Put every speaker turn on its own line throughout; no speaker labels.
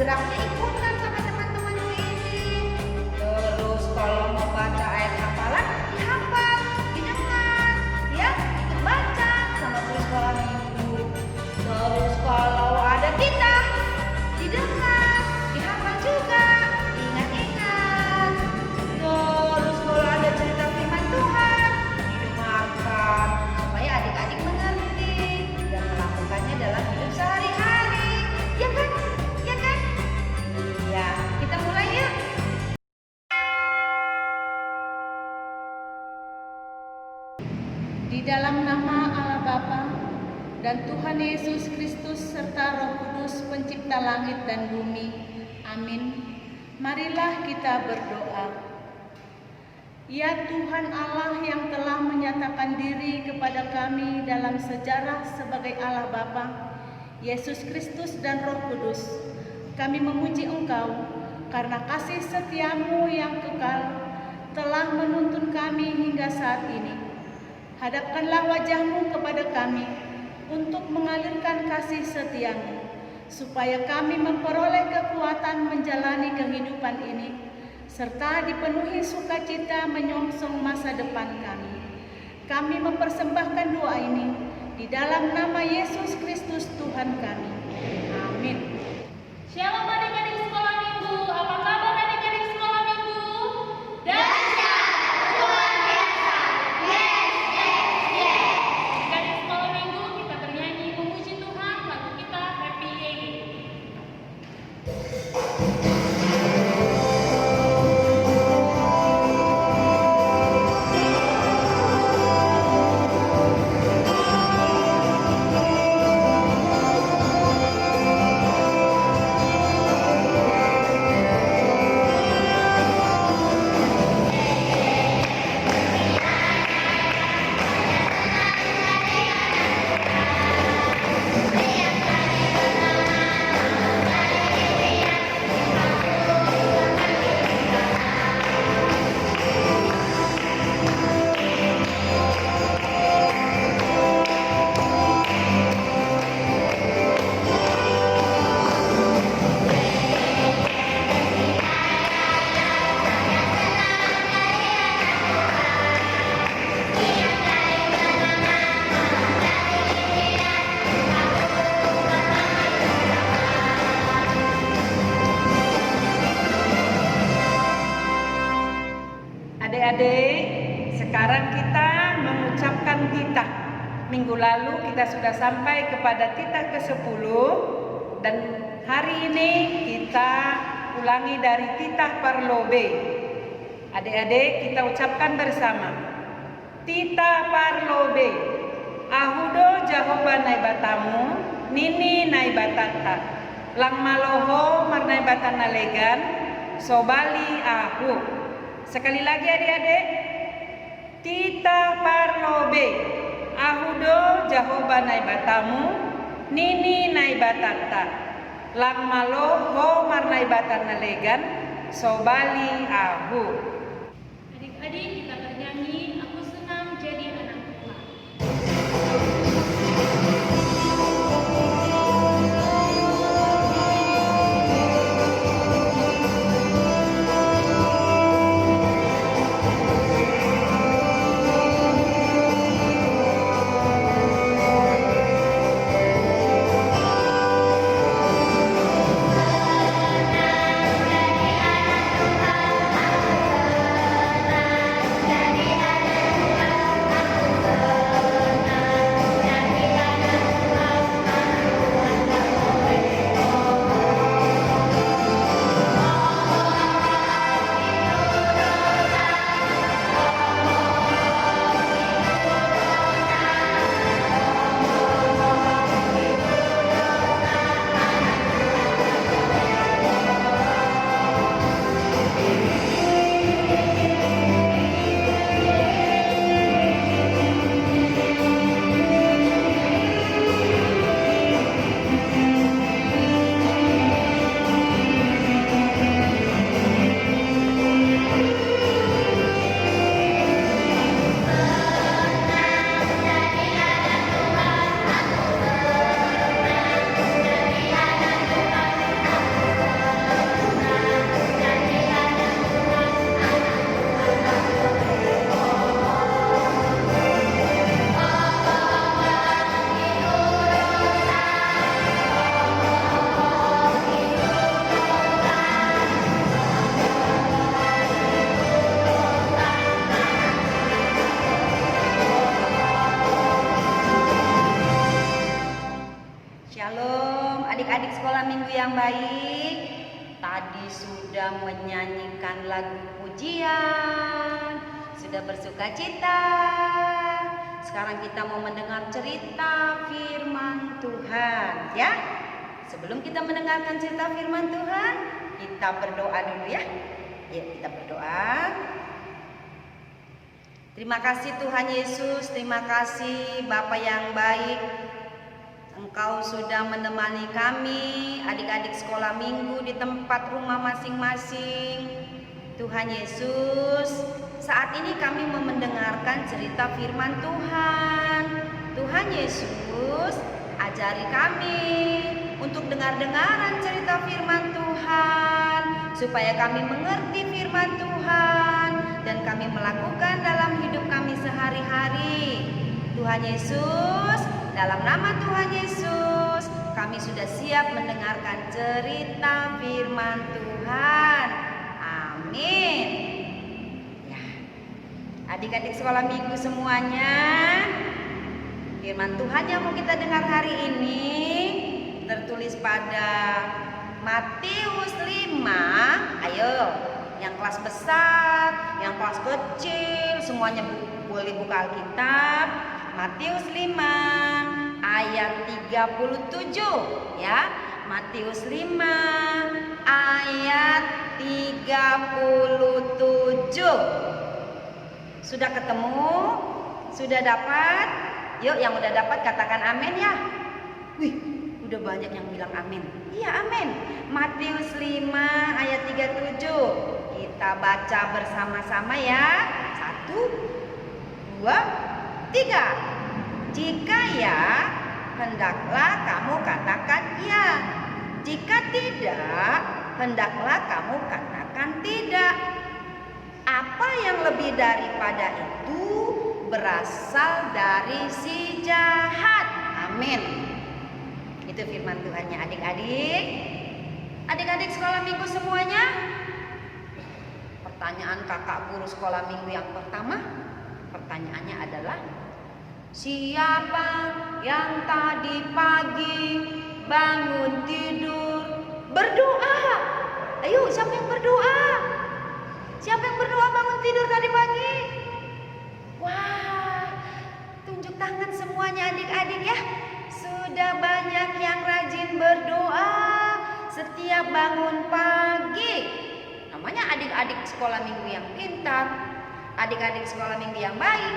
Geraknya ikutan sama teman-temanmu ini. Terus kalau mau baca ayat hafalan, dihafal, didengar, ya, ikut baca sama guru sekolah minggu. Terus kalau ada titah, didengar, dihafal juga, ingat-ingat. Terus kalau ada cerita firman Tuhan, didengarkan supaya adik-adik mengerti dan melakukannya dalam hidup sehari-hari. Ya kan? Ya, kita mulai yuk.
Di dalam nama Allah Bapa dan Tuhan Yesus Kristus serta Roh Kudus pencipta langit dan bumi. Amin. Marilah kita berdoa. Ya Tuhan Allah yang telah menyatakan diri kepada kami dalam sejarah sebagai Allah Bapa, Yesus Kristus dan Roh Kudus, kami memuji Engkau karena kasih setiamu yang kekal telah menuntun kami hingga saat ini. Hadapkanlah wajahmu kepada kami untuk mengalirkan kasih setiamu, supaya kami memperoleh kekuatan menjalani kehidupan ini, serta dipenuhi sukacita menyongsong masa depan kami. Kami mempersembahkan doa ini di dalam nama Yesus Kristus Tuhan kami. Amin.
Shalom adik-adik sekolah minggu, apa kabar adik-adik sekolah minggu?
Dahsyat, luar biasa, yes.
Adik-adik sekolah minggu, kita bernyanyi memuji Tuhan, lagu kita Happy Day.
Adik-adik, sekarang kita mengucapkan titah. Minggu lalu kita sudah sampai kepada titah ke-10 dan hari ini kita ulangi dari titah Parlobe. Adik-adik, kita ucapkan bersama. Titah Parlobe. Ahudo Jahoba naibatamu, nini naibatata. Lang maloho marnaibatan nalegan, sobali ahu. Sekali lagi adik-adik. Titah Parlobe. Ahudo Jahoba naibatamu, nini naibatata. Lang malo ho marnaibatan nalegan, sobali ahu.
Adik-adik kita bernyanyi, aku senang jadi anak Tuhan.
minggu yang baik? Tadi sudah menyanyikan lagu pujian, sudah bersuka cita. Sekarang kita mau mendengar cerita firman Tuhan, ya. Sebelum kita mendengarkan cerita firman Tuhan, kita berdoa dulu ya. Yuk kita berdoa. Terima kasih Tuhan Yesus, terima kasih Bapa yang baik. Engkau sudah menemani kami, adik-adik sekolah minggu di tempat rumah masing-masing. Tuhan Yesus, saat ini kami mau mendengarkan cerita firman Tuhan. Tuhan Yesus, ajari kami untuk dengar-dengaran cerita firman Tuhan, supaya kami mengerti firman Tuhan dan kami melakukan dalam hidup kami sehari-hari. Tuhan Yesus, dalam nama Tuhan Yesus, kami sudah siap mendengarkan cerita firman Tuhan. Amin. Ya. Adik-adik sekolah minggu semuanya, firman Tuhan yang mau kita dengar hari ini tertulis pada Matius 5. Ayo, yang kelas besar, yang kelas kecil, semuanya boleh buka Alkitab. Matius 5 ayat 37 ya. Matius 5 ayat 37. Sudah ketemu? Sudah dapat? Yuk yang udah dapat katakan amin ya. Wih, udah banyak yang bilang amin. Iya amin. Matius 5 ayat 37. Kita baca bersama-sama ya. 1, 2, 3. Jika ya, hendaklah kamu katakan ya. Jika tidak, hendaklah kamu katakan tidak. Apa yang lebih daripada itu berasal dari si jahat. Amin. Itu firman Tuhannya adik-adik. Adik-adik sekolah minggu semuanya. Pertanyaan kakak guru sekolah minggu yang pertama. Pertanyaannya adalah, siapa yang tadi pagi bangun tidur berdoa? Ayo, siapa yang berdoa? Siapa yang berdoa bangun tidur tadi pagi? Wah, tunjuk tangan semuanya adik-adik ya. Sudah banyak yang rajin berdoa setiap bangun pagi. Namanya adik-adik sekolah minggu yang pintar, adik-adik sekolah minggu yang baik.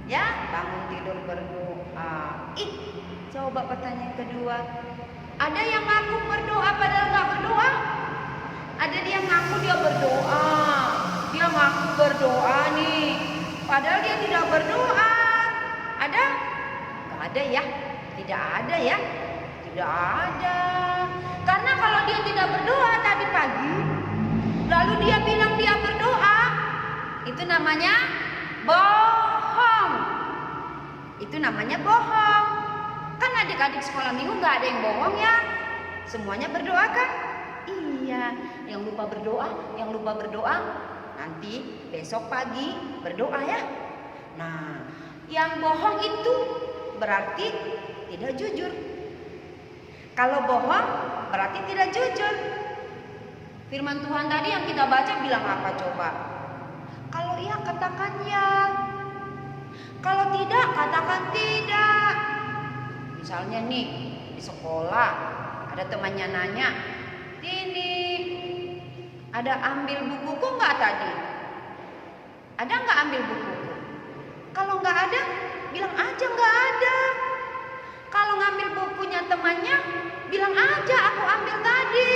Ya, bangun tidur berdoa. Coba pertanyaan kedua. Ada yang ngaku berdoa padahal nggak berdoa? Ada dia ngaku dia berdoa. Dia ngaku berdoa nih, padahal dia tidak berdoa. Ada? Nggak ada ya? Tidak ada ya? Tidak ada. Karena kalau dia tidak berdoa tadi pagi, lalu dia bilang dia berdoa, itu namanya bohong. Itu namanya bohong. Kan adik-adik sekolah minggu nggak ada yang bohong ya. Semuanya berdoa kan? Iya. Yang lupa berdoa, nanti besok pagi berdoa ya. Nah, yang bohong itu berarti tidak jujur. Kalau bohong berarti tidak jujur. Firman Tuhan tadi yang kita baca bilang apa coba? Kalau iya katakan ya. Kalau tidak katakan tidak. Misalnya nih di sekolah ada temannya nanya, "Ini ada ambil bukuku nggak tadi? Ada nggak ambil bukuku?" Kalau nggak ada, bilang aja nggak ada. Kalau ngambil bukunya temannya, bilang aja aku ambil tadi.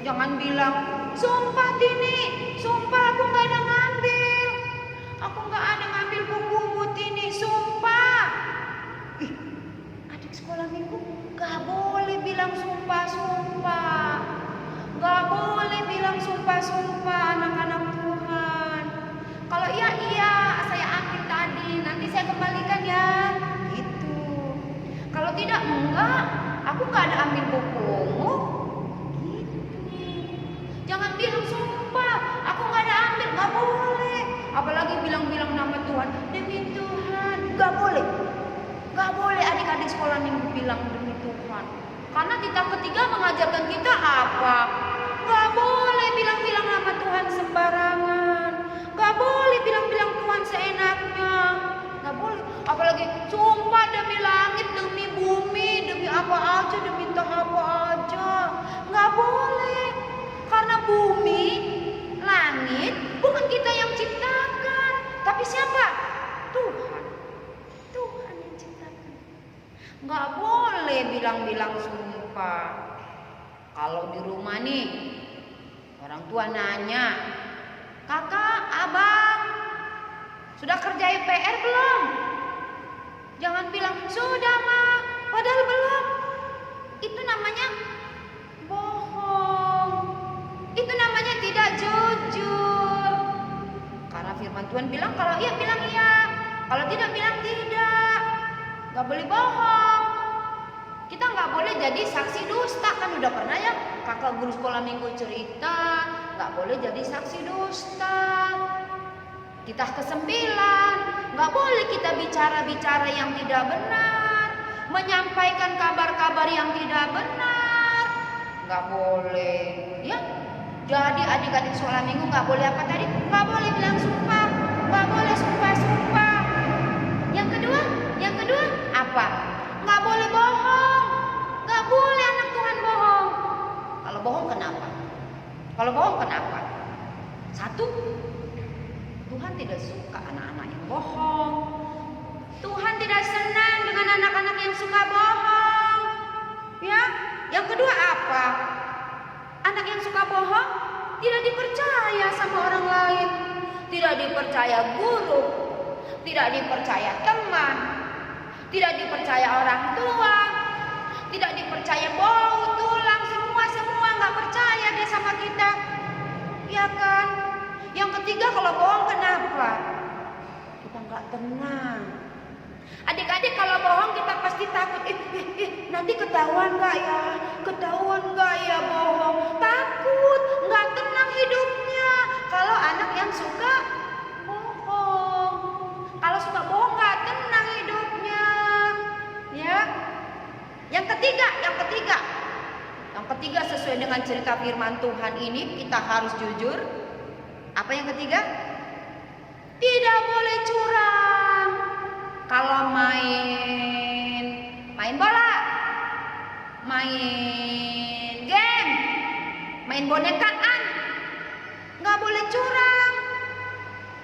Jangan bilang, "Sumpah Tini, sumpah aku nggak ada ngambil. Aku nggak ada ngambil bukumu Tini, sumpah." Ih, adik sekolah minggu nggak boleh bilang sumpah-sumpah. Nggak boleh bilang sumpah-sumpah anak-anak Tuhan. Kalau iya, saya ambil tadi, nanti saya kembalikan ya. Gitu. Kalau tidak, enggak, aku nggak ada ambil bukumu. Gitu. Jangan bilang sumpah, aku nggak ada ambil, nggak boleh. Apalagi bilang-bilang nama Tuhan, demi Tuhan, nggak boleh. Nggak boleh adik-adik sekolah minggu bilang demi Tuhan. Karena titah ketiga mengajarkan kita apa? Gak boleh bilang-bilang nama Tuhan sembarangan. Gak boleh bilang-bilang Tuhan seenaknya. Gak boleh. Apalagi sumpah demi langit, demi bumi, demi apa aja, demi entah apa aja. Gak boleh. Karena bumi, langit bukan kita yang ciptakan. Tapi siapa? Tuhan. Tuhan yang ciptakan. Gak boleh bilang-bilang sumpah. Kalau di rumah nih, orang tua nanya, kakak, abang, sudah kerjain PR belum? Jangan bilang, sudah mak, padahal belum. Itu namanya bohong. Itu namanya tidak jujur. Karena firman Tuhan bilang, kalau iya bilang iya, kalau tidak bilang tidak. Gak boleh bohong. Kita nggak boleh jadi saksi dusta. Kan udah pernah ya kakak guru sekolah minggu cerita, nggak boleh jadi saksi dusta. Titah ke-9, nggak boleh kita bicara-bicara yang tidak benar, menyampaikan kabar-kabar yang tidak benar, nggak boleh ya. Jadi adik-adik sekolah minggu nggak boleh apa tadi? Nggak boleh bilang sumpah, nggak boleh sumpah-sumpah. Yang kedua apa? Nggak boleh bohong. Nggak boleh anak Tuhan bohong. Kalau bohong kenapa? Satu, Tuhan tidak suka anak-anak yang bohong. Tuhan tidak senang dengan anak-anak yang suka bohong. Ya, yang kedua apa? Anak yang suka bohong tidak dipercaya sama orang lain, tidak dipercaya guru, tidak dipercaya teman, tidak dipercaya orang tua, tidak dipercaya bau, tulang, semua nggak percaya dia sama kita. Ya kan? Yang ketiga, kalau bohong kenapa? Kita nggak tenang. Adik-adik kalau bohong kita pasti takut. Nanti ketahuan nggak ya? Ketahuan nggak ya bohong? Takut, nggak tenang hidupnya. Kalau anak yang suka bohong, kalau suka bohong nggak tenang hidupnya. Ya. Yang ketiga sesuai dengan cerita firman Tuhan ini kita harus jujur. Apa yang ketiga? Tidak boleh curang. Kalau main bola, main game, main bonekaan, nggak boleh curang.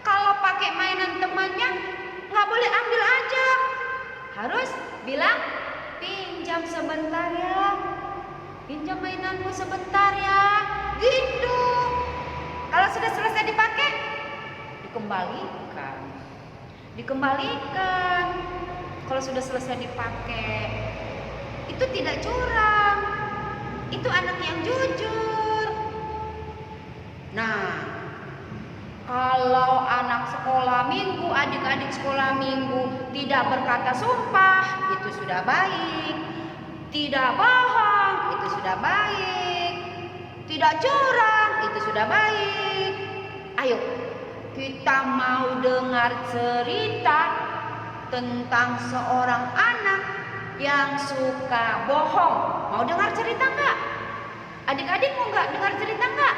Kalau pakai mainan temannya, nggak boleh ambil aja. Harus bilang, pinjam sebentar ya, pinjam mainanmu sebentar ya, gitu. Kalau sudah selesai dipakai, dikembalikan. Kalau sudah selesai dipakai, itu tidak curang, itu anak yang jujur. Nah, kalau anak sekolah minggu, adik-adik sekolah minggu tidak berkata sumpah, itu sudah baik. Tidak bohong, itu sudah baik. Tidak curang, itu sudah baik. Ayo, kita mau dengar cerita tentang seorang anak yang suka bohong. Mau dengar cerita nggak? Adik-adik mau nggak dengar cerita nggak?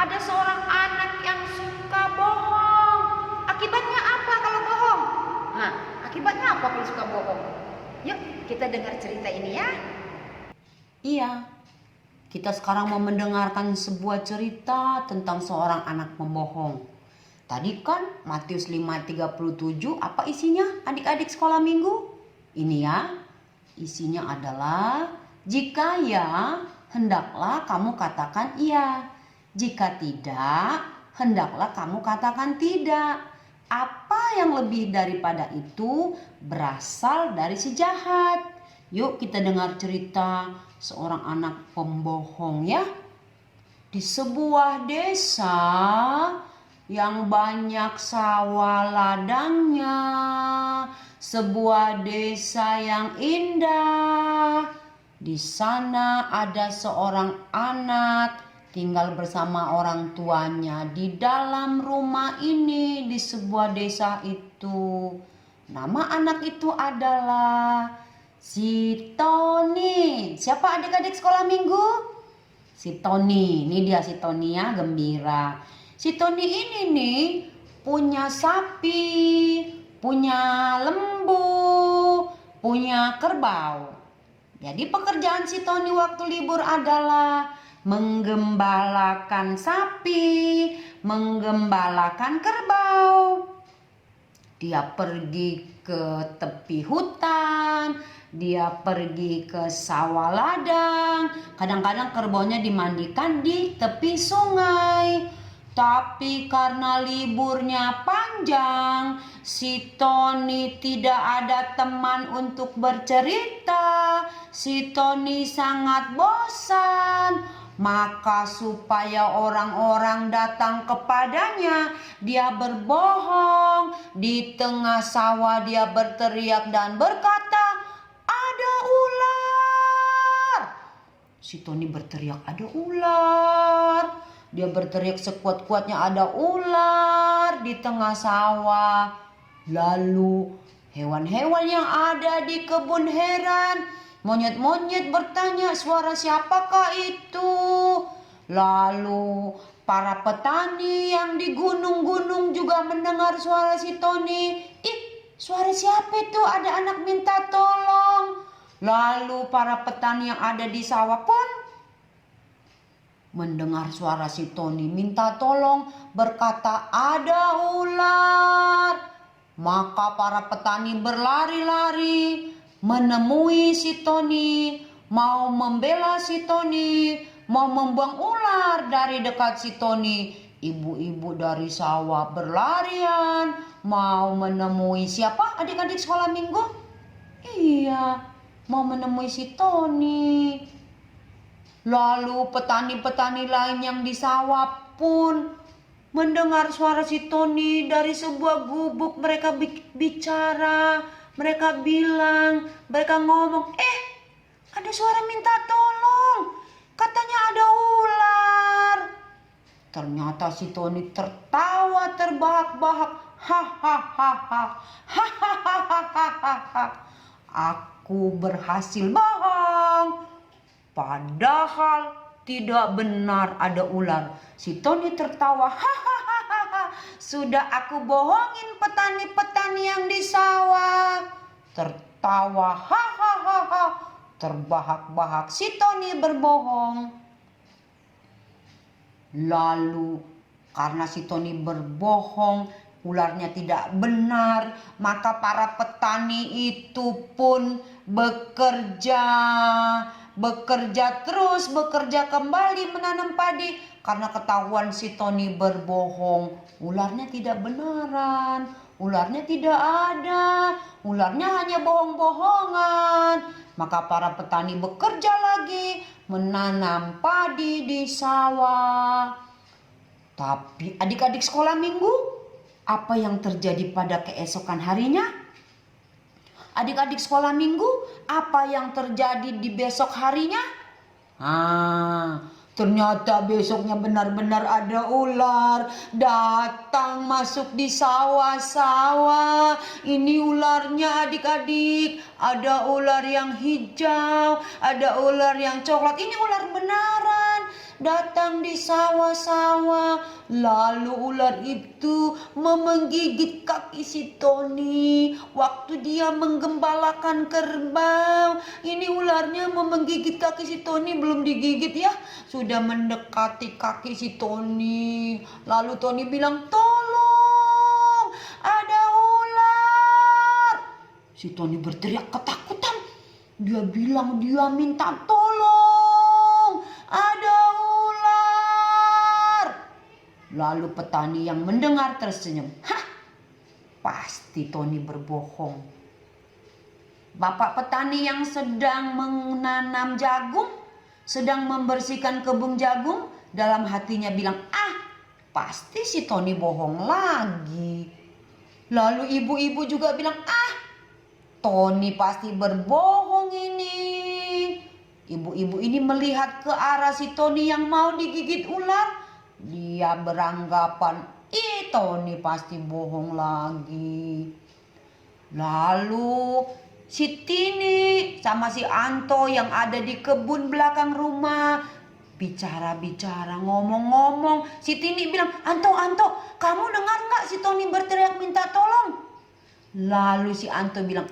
Ada seorang anak yang suka bohong. Akibatnya apa kalau bohong? Nah, akibatnya apa kalau suka bohong? Yuk kita dengar cerita ini ya.
Iya, kita sekarang mau mendengarkan sebuah cerita tentang seorang anak pembohong. Tadi kan Matius 5:37, apa isinya adik-adik sekolah minggu? Ini ya, isinya adalah, jika ya, hendaklah kamu katakan iya. Jika tidak, hendaklah kamu katakan tidak. Apa yang lebih daripada itu berasal dari si jahat. Yuk kita dengar cerita seorang anak pembohong ya. Di sebuah desa yang banyak sawah ladangnya, sebuah desa yang indah. Di sana ada seorang anak tinggal bersama orang tuanya di dalam rumah ini di sebuah desa itu. Nama anak itu adalah Si Tony. Siapa adik-adik sekolah minggu? Si Tony. Ini dia si Tony ya, gembira. Si Tony ini nih punya sapi, punya lembu, punya kerbau. Jadi pekerjaan si Tony waktu libur adalah menggembalakan sapi, menggembalakan kerbau. Dia pergi ke tepi hutan, dia pergi ke sawah ladang. Kadang-kadang kerbaunya dimandikan di tepi sungai. Tapi karena liburnya panjang, si Tony tidak ada teman untuk bercerita. Si Tony sangat bosan. Maka supaya orang-orang datang kepadanya, dia berbohong. Di tengah sawah dia berteriak dan berkata, "Ada ular!" Si Tony berteriak, "Ada ular!" Dia berteriak sekuat-kuatnya, "Ada ular di tengah sawah." Lalu hewan-hewan yang ada di kebun heran, monyet-monyet bertanya, "Suara siapakah itu?" Lalu para petani yang di gunung-gunung juga mendengar suara si Tony. "Ih, suara siapa itu? Ada anak minta tolong." Lalu para petani yang ada di sawah pun mendengar suara si Tony minta tolong, berkata, "Ada ular." Maka para petani berlari-lari menemui si Tony, mau membela si Tony, mau membuang ular dari dekat si Tony. Ibu-ibu dari sawah berlarian mau menemui siapa? Adik-adik sekolah minggu? Iya, mau menemui si Tony. Lalu petani-petani lain yang di sawah pun mendengar suara si Tony dari sebuah gubuk. Mereka bicara, mereka bilang, mereka ngomong, ada suara minta tolong, katanya ada ular." Ternyata si Tony tertawa terbahak-bahak. Hahaha, hahaha, aku berhasil bohong. Padahal tidak benar ada ular. Si Tony tertawa. "Hahaha, sudah aku bohongin petani-petani yang di sawah." Tertawa. Hahaha, terbahak-bahak si Tony berbohong. Lalu karena si Tony berbohong, ularnya tidak benar, maka para petani itu pun bekerja terus, bekerja kembali menanam padi. Karena ketahuan si Tony berbohong, ularnya tidak benaran, ularnya tidak ada, ularnya hanya bohong-bohongan. Maka para petani bekerja lagi menanam padi di sawah. Tapi adik-adik sekolah minggu, apa yang terjadi pada keesokan harinya? Adik-adik sekolah minggu, apa yang terjadi di besok harinya? Ternyata besoknya benar-benar ada ular datang masuk di sawah-sawah. Ini ularnya adik-adik, ada ular yang hijau, ada ular yang coklat. Ini ular benaran datang di sawah-sawah. Lalu ular itu menggigit kaki si Tony waktu dia menggembalakan kerbau. Ini ularnya menggigit kaki si Tony, belum digigit ya, sudah mendekati kaki si Tony. Lalu Tony bilang, "Tolong, ada ular." Si Tony berteriak ketakutan. Dia bilang dia minta tolong, ada ular. Lalu petani yang mendengar tersenyum. Pasti Tony berbohong. Bapak petani yang sedang menanam jagung, sedang membersihkan kebun jagung, dalam hatinya bilang, pasti si Tony bohong lagi. Lalu ibu-ibu juga bilang, Tony pasti berbohong ini. Ibu-ibu ini melihat ke arah si Tony yang mau digigit ular. Dia beranggapan, Tony pasti bohong lagi. Lalu si Tini sama si Anto yang ada di kebun belakang rumah bicara-bicara, ngomong-ngomong. Si Tini bilang, Anto, kamu dengar nggak si Tony berteriak minta tolong? Lalu si Anto bilang,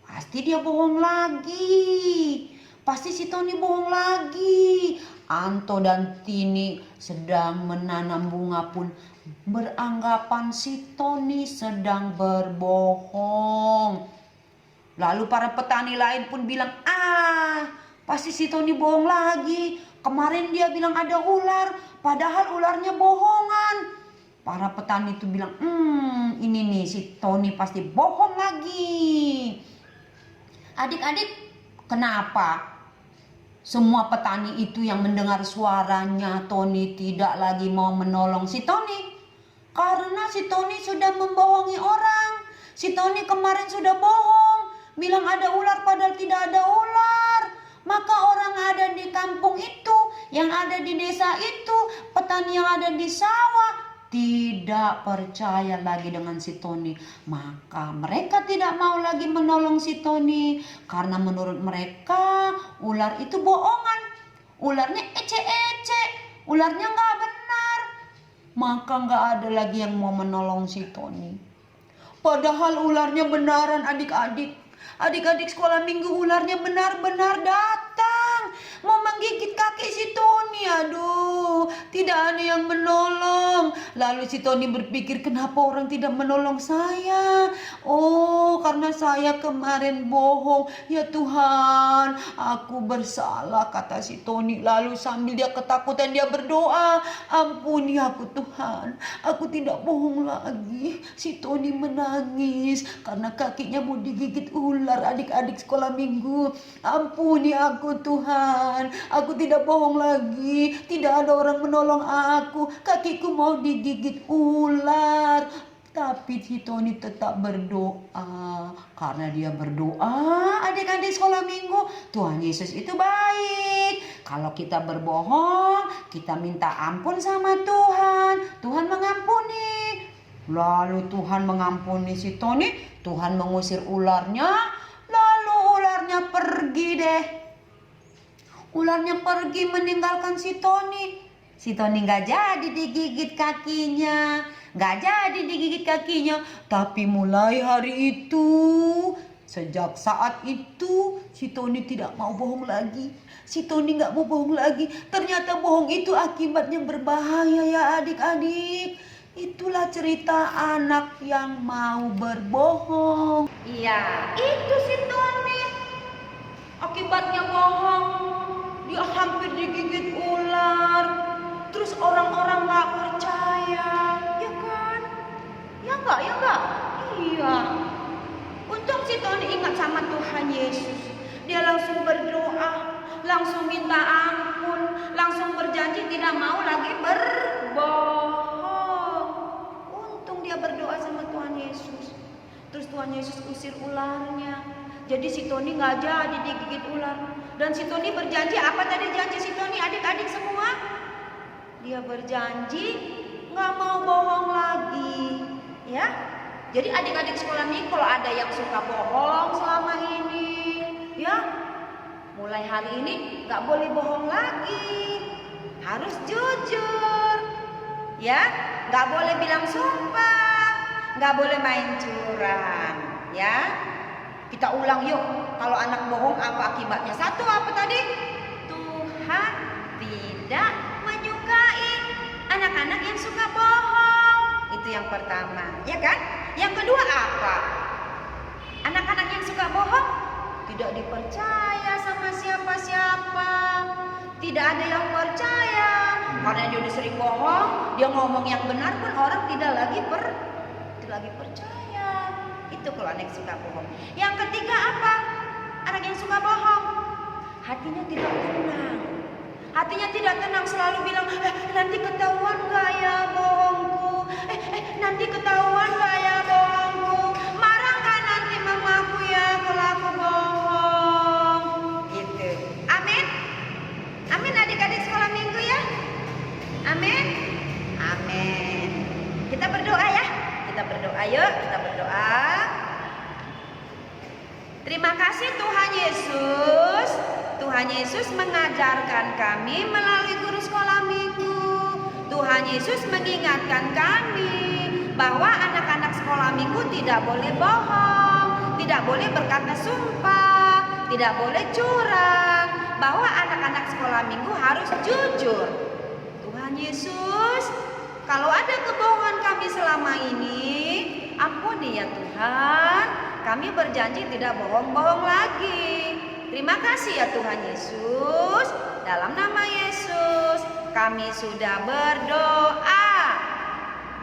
pasti dia bohong lagi. Pasti si Tony bohong lagi. Anto dan Tini sedang menanam bunga pun beranggapan si Tony sedang berbohong. Lalu para petani lain pun bilang, pasti si Tony bohong lagi. Kemarin dia bilang ada ular, padahal ularnya bohongan. Para petani itu bilang, ini nih si Tony pasti bohong lagi. Adik-adik, kenapa semua petani itu yang mendengar suaranya Tony tidak lagi mau menolong si Tony? Karena si Tony sudah membohongi orang. Si Tony kemarin sudah bohong, bilang ada ular padahal tidak ada ular. Maka orang ada di kampung itu, yang ada di desa itu, petani yang ada di sawah tidak percaya lagi dengan si Tony. Maka mereka tidak mau lagi menolong si Tony. Karena menurut mereka ular itu bohongan. Ularnya ece-ece. Ularnya nggak benar. Maka nggak ada lagi yang mau menolong si Tony. Padahal ularnya benaran adik-adik. Adik-adik sekolah minggu ularnya benar-benar datang. Mau menggigit kaki si Tony. Aduh, tidak ada yang menolong. Lalu si Tony berpikir, kenapa orang tidak menolong saya? Oh, karena saya kemarin bohong. Ya Tuhan, aku bersalah, kata si Tony. Lalu sambil dia ketakutan dia berdoa, ampuni aku Tuhan. Aku tidak bohong lagi. Si Tony menangis karena kakinya mau digigit ular. Adik-adik sekolah minggu, ampuni aku Tuhan. Aku tidak bohong lagi. Tidak ada orang menolong aku. Kakiku mau digigit ular. Tapi si Tony tetap berdoa. Karena dia berdoa, adik-adik sekolah minggu, Tuhan Yesus itu baik. Kalau kita berbohong, kita minta ampun sama Tuhan. Tuhan mengampuni. Lalu Tuhan mengampuni si Tony. Tuhan mengusir ularnya. Lalu ularnya pergi deh. Ularnya pergi meninggalkan si Tony. Si Tony gak jadi digigit kakinya. Gak jadi digigit kakinya. Tapi mulai hari itu, sejak saat itu, si Tony tidak mau bohong lagi. Si Tony gak mau bohong lagi. Ternyata bohong itu akibatnya berbahaya ya adik-adik. Itulah cerita anak yang mau berbohong.
Iya, itu si Tony. Akibatnya bohong. Dia hampir digigit ular. Terus orang-orang gak percaya. Ya kan? Ya enggak? Iya. Untung si Tony ingat sama Tuhan Yesus. Dia langsung berdoa, langsung minta ampun, langsung berjanji tidak mau lagi berbohong. Untung dia berdoa sama Tuhan Yesus. Terus Tuhan Yesus usir ularnya. Jadi si Tony gak jadi digigit ular. Dan si Tony berjanji, apa tadi janji si Tony adik-adik semua? Dia berjanji gak mau bohong lagi. Ya. Jadi adik-adik sekolah ini kalau ada yang suka bohong selama ini, ya, mulai hari ini gak boleh bohong lagi. Harus jujur. Ya, gak boleh bilang sumpah, gak boleh main curang. Ya. Kita ulang yuk, kalau anak bohong apa akibatnya? Satu, apa tadi? Tuhan tidak menyukai anak-anak yang suka bohong. Itu yang pertama, ya kan? Yang kedua apa? Anak-anak yang suka bohong tidak dipercaya sama siapa-siapa. Tidak ada yang percaya. Karena dia udah sering bohong, dia ngomong yang benar pun orang tidak lagi percaya. Itu kalau anak suka bohong. Yang ketiga apa? Anak yang suka bohong, hatinya tidak tenang. Hatinya tidak tenang, selalu bilang, nanti ketahuan gak ya bohongku? Nanti ketahuan gak ya bohongku? Marah gak nanti mamaku ya kalau aku bohong? Gitu. Amin. Amin adik-adik sekolah minggu ya. Amin. Amin. Kita berdoa ya. Kita berdoa yuk. Kita berdoa. Terima kasih Tuhan Yesus. Tuhan Yesus mengajarkan kami melalui guru sekolah minggu. Tuhan Yesus mengingatkan kami bahwa anak-anak sekolah minggu tidak boleh bohong, tidak boleh berkata sumpah, tidak boleh curang, bahwa anak-anak sekolah minggu harus jujur. Tuhan Yesus, kalau ada kebohongan kami selama ini, ampuni ya Tuhan. Kami berjanji tidak bohong-bohong lagi. Terima kasih ya Tuhan Yesus. Dalam nama Yesus kami sudah berdoa.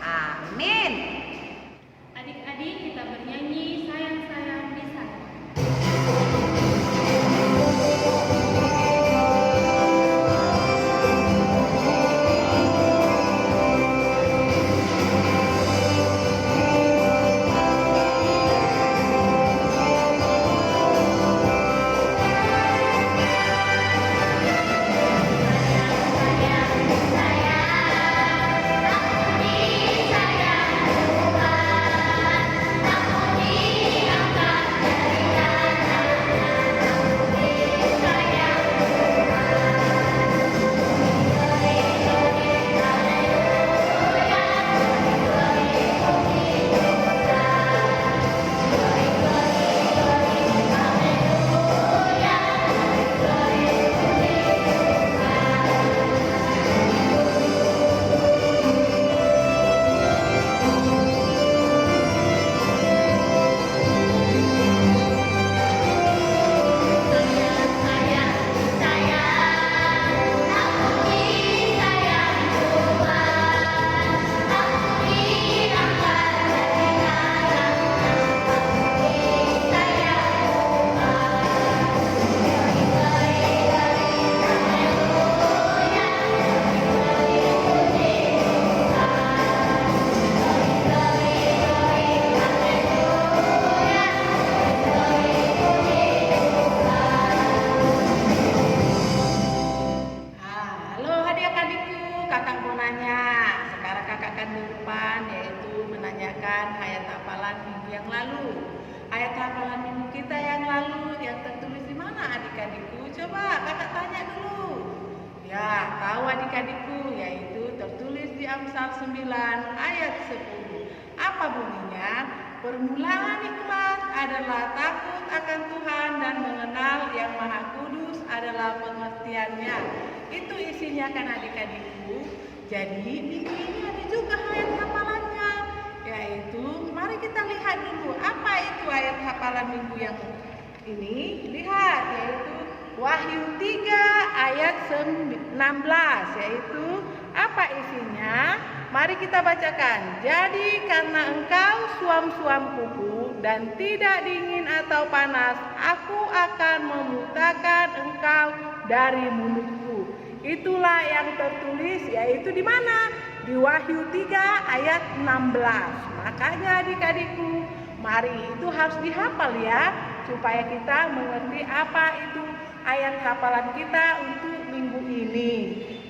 Amin.
Adik-adik, kita bernyanyi sayang-sayang di sana.
ayat hafalan minggu yang lalu. Ayat hafalan minggu kita yang lalu yang tertulis di mana adik-adikku? Coba kakak tanya dulu. Ya, tahu adik-adikku, yaitu tertulis di Amsal 9 ayat 10. Apa bunyinya? Permulaan ikhlas adalah takut akan Tuhan dan mengenal Yang Maha Kudus adalah pengertiannya. Itu isinya kan adik-adikku. Jadi minggu ini ada juga ayat hafalannya, yaitu mari kita lihat dulu apa itu ayat hafalan minggu yang ini. Lihat, yaitu Wahyu 3 ayat 16, yaitu apa isinya? Mari kita bacakan. Jadi karena engkau suam-suam kuku dan tidak dingin atau panas, aku akan memutakan engkau dari mulutku. Itulah yang tertulis, yaitu di mana? Di Wahyu 3 ayat 16. Makanya adik-adikku, mari itu harus dihafal ya, supaya kita mengerti apa itu ayat hafalan kita untuk minggu ini.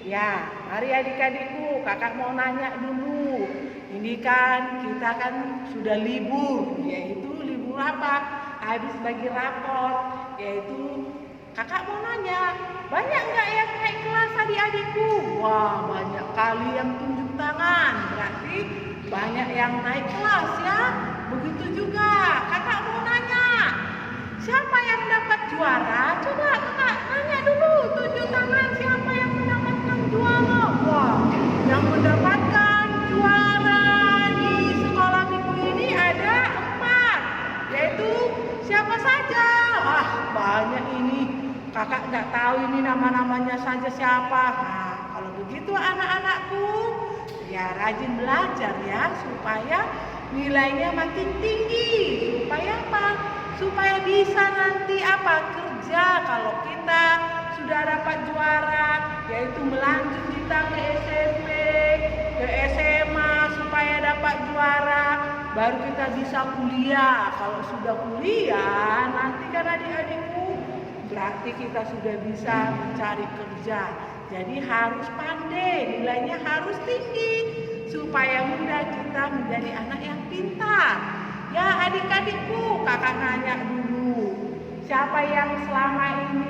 Ya, mari adik-adikku, kakak mau nanya dulu. Ini kan kita kan sudah libur, yaitu libur apa? Habis bagi rapor, yaitu kakak mau nanya, banyak nggak yang naik kelas adik-adikku? Wah, banyak kali yang tunjuk tangan, berarti banyak yang naik kelas ya. Begitu juga, kakak mau nanya, siapa yang dapat juara? Coba kakak nanya dulu, tunjuk tangan siapa yang mendapatkan juara. Wah, yang mendapatkan juara di sekolah minggu ini ada 4, yaitu siapa saja? Wah, banyak ini. Kakak nggak tahu ini nama-namanya saja siapa. Nah, kalau begitu anak-anakku, ya rajin belajar ya, supaya nilainya makin tinggi. Supaya apa? Supaya bisa nanti apa? Kerja. Kalau kita sudah dapat juara, yaitu melanjut kita ke SMP, ke SMA, supaya dapat juara, baru kita bisa kuliah. Kalau sudah kuliah, nanti kan adik-adikku, berarti kita sudah bisa mencari kerja. Jadi harus pandai, nilainya harus tinggi, supaya mudah kita menjadi anak yang pintar. Ya adik-adikku, kakak nanya dulu,
Siapa yang selama ini,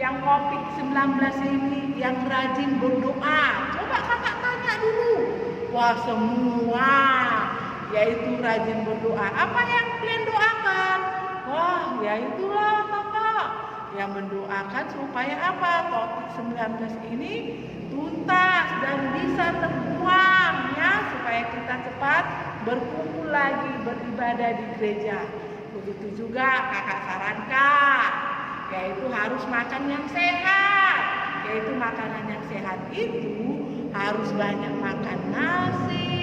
yang COVID-19 ini, yang rajin berdoa? Coba kakak tanya dulu. Wah, semua yaitu rajin berdoa. Apa yang kalian doakan? Wah, ya itulah kakak yang mendoakan supaya apa? COVID-19 ini tuntas dan bisa terbuang ya, supaya kita cepat berkumpul lagi beribadah di gereja. Begitu juga kakak sarankan, yaitu harus makan yang sehat. Yaitu makanan yang sehat itu harus banyak makan nasi,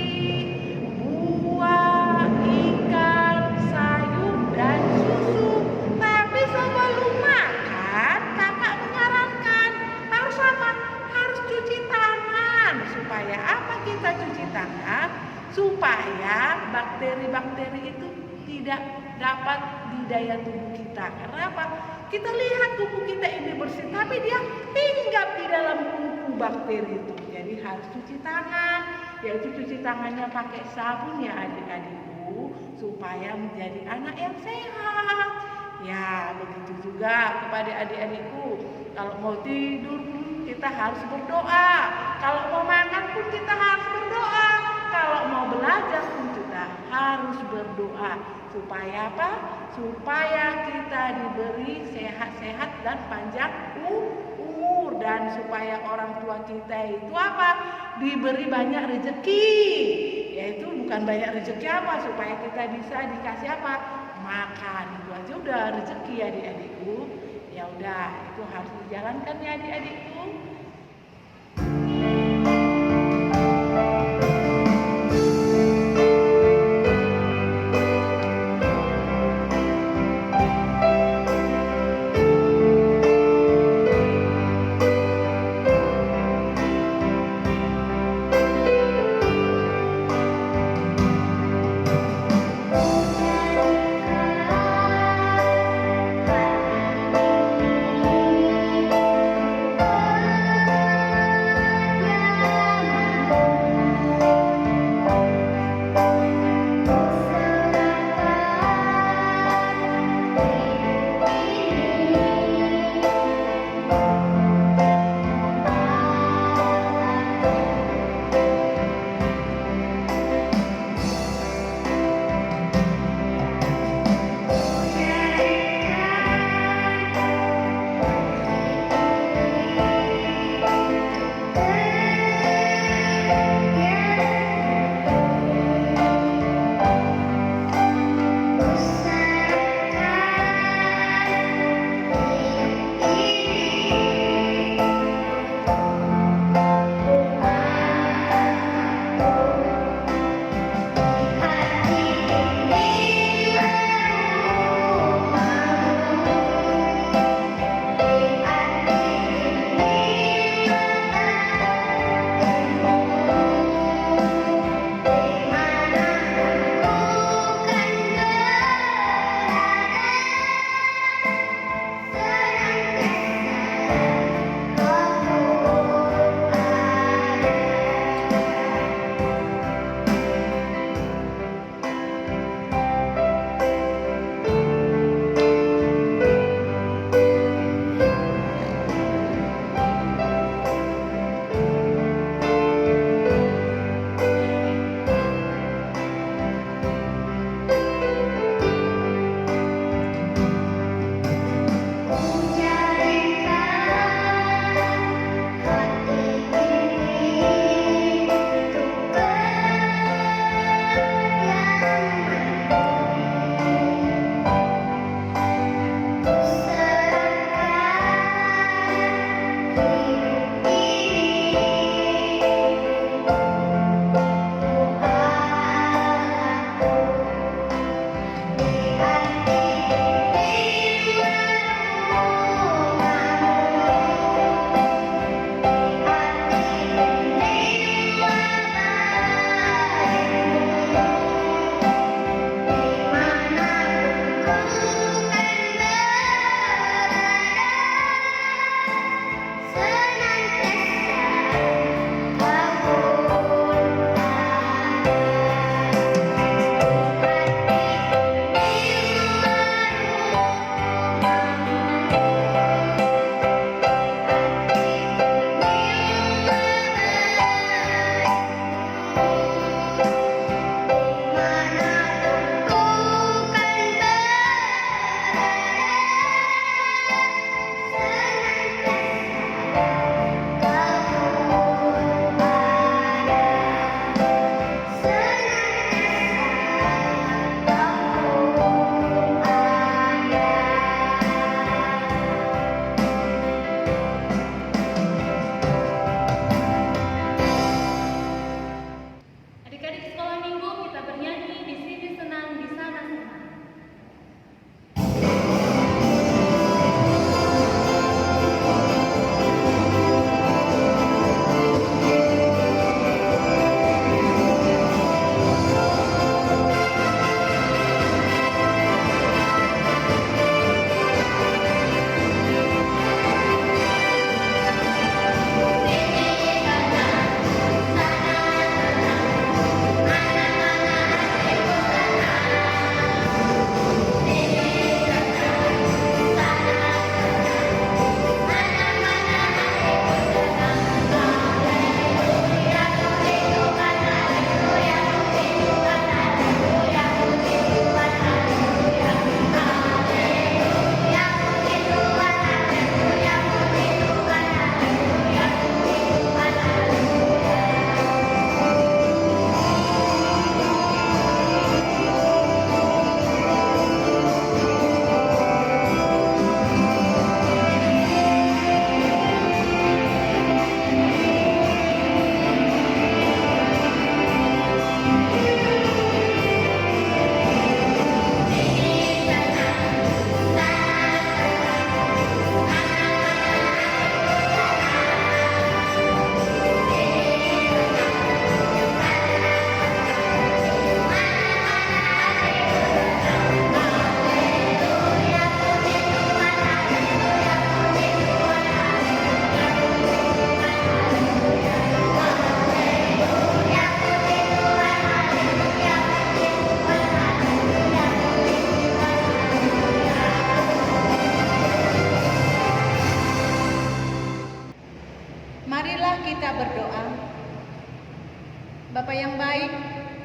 buah, ikan, sayur, dan susu. Tapi sebelum makan, kakak menyarankan harus apa? Harus cuci tangan. Supaya apa kita cuci tangan? Supaya bakteri-bakteri itu tidak dapat di daya tubuh kita. Karena apa? Kita lihat tubuh kita ini bersih, tapi dia hinggap di dalam kuku bakteri itu. Jadi harus cuci tangan, yaitu cuci tangannya pakai sabun ya adik-adikku, supaya menjadi anak yang sehat. Ya, begitu juga kepada adik-adikku. Kalau mau tidur pun kita harus berdoa. Kalau mau makan pun kita harus berdoa. Kalau mau belajar pun kita harus berdoa. Supaya apa? Supaya kita diberi sehat-sehat dan panjang umur. Dan supaya orang tua kita itu apa? Diberi banyak rezeki. Yaitu bukan banyak rezeki apa? Supaya kita bisa dikasih apa? Makan. Itu aja udah rezeki adik-adikku. Ya udah, itu harus dijalankan ya adik-adikku.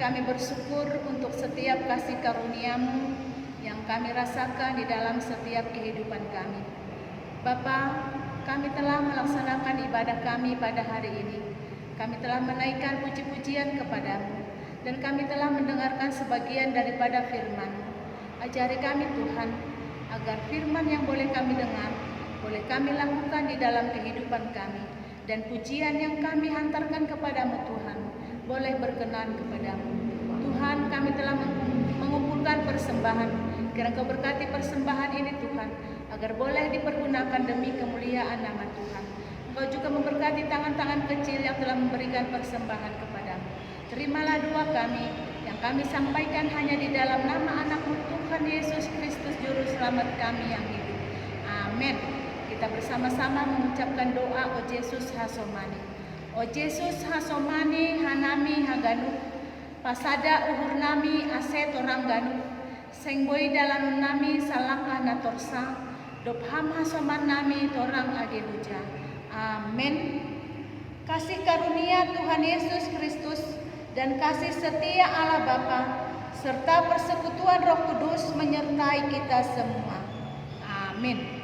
kami bersyukur untuk setiap kasih karunia-Mu yang kami rasakan di dalam setiap kehidupan kami. Bapa, kami telah melaksanakan ibadah kami pada hari ini. Kami telah menaikkan puji-pujian kepada-Mu, dan kami telah mendengarkan sebagian daripada firman-Mu. Ajari kami Tuhan, agar firman yang boleh kami dengar, boleh kami lakukan di dalam kehidupan kami, dan pujian yang kami hantarkan kepadamu Tuhan, boleh berkenan kepadamu. Tuhan, kami telah mengumpulkan persembahan. Kiranya Kau berkati persembahan ini Tuhan, agar boleh dipergunakan demi kemuliaan nama Tuhan. Engkau juga memberkati tangan-tangan kecil yang telah memberikan persembahan kepadamu. Terimalah doa kami yang kami sampaikan hanya di dalam nama anak-Mu Tuhan Yesus Kristus Juru Selamat kami yang hidup. Amin. Kita bersama-sama mengucapkan doa O Yesus Hasomani. O Yesus Hasomani hanami haganu, pasada uhur nami ase torang ganu, sengboi dalam nami salaklah natorsa, dopham hasoman nami torang ageluja. Amin. Kasih karunia Tuhan Yesus Kristus dan kasih setia Allah Bapa serta persekutuan Roh Kudus menyertai kita semua. Amin.